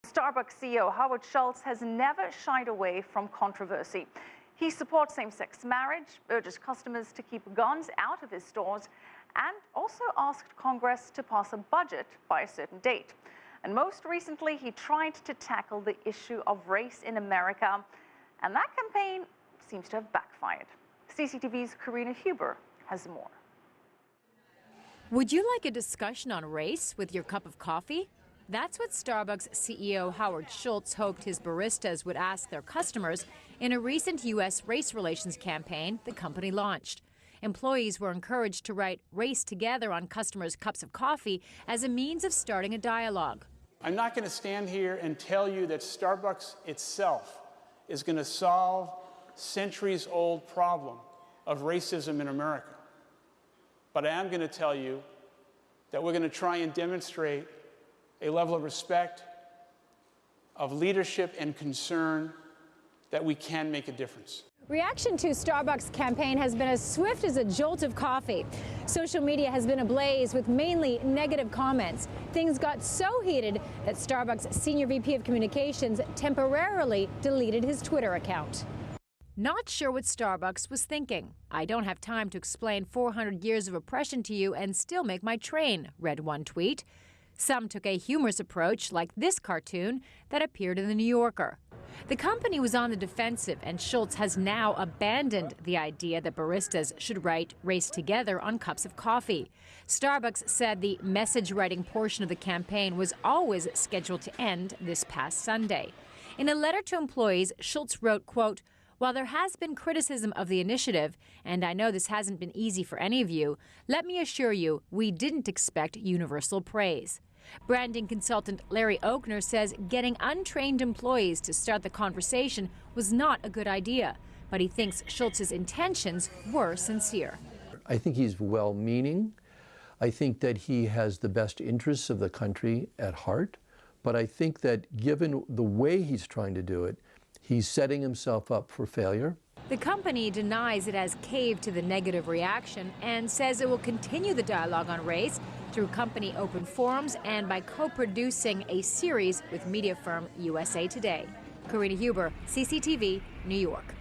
Starbucks CEO Howard Schultz has never shied away from controversy. He supports same-sex marriage, urges customers to keep guns out of his stores, and also asked Congress to pass a budget by a certain date. And most recently, he tried to tackle the issue of race in America, and that campaign seems to have backfired. CCTV's Karina has more. Would you like a discussion on race with your cup of coffee? That's what Starbucks CEO Howard Schultz hoped his baristas would ask their customers in a recent U.S. race relations campaign the company launched. Employees were encouraged to write "race together" on customers' cups of coffee as a means of starting a dialogue. I'm not going to stand here and tell you that Starbucks itself is going to solve centuries-old problem of racism in America. But I am going to tell you that we're going to try and demonstrate a level of respect, of leadership and concern that we can make a difference. Reaction to Starbucks' campaign has been as swift as a jolt of coffee. Social media has been ablaze with mainly negative comments. Things got so heated that Starbucks' senior VP of communications temporarily deleted his Twitter account. Not sure what Starbucks was thinking. "I don't have time to explain 400 years of oppression to you and still make my train," read one tweet. Some took a humorous approach, like this cartoon that appeared in The New Yorker. The company was on the defensive, and Schultz has now abandoned the idea that baristas should write "race together" on cups of coffee. Starbucks said the message-writing portion of the campaign was always scheduled to end this past Sunday. In a letter to employees, Schultz wrote, quote, "While there has been criticism of the initiative, and I know this hasn't been easy for any of you, let me assure you we didn't expect universal praise." Branding consultant Larry Oakner says getting untrained employees to start the conversation was not a good idea, but he thinks Schultz's intentions were sincere. I think he's well-meaning. I think that he has the best interests of the country at heart, but I think that given the way he's trying to do it, he's setting himself up for failure. The company denies it has caved to the negative reaction and says it will continue the dialogue on race through company open forums and by co-producing a series with media firm USA Today. Karina, CCTV, New York.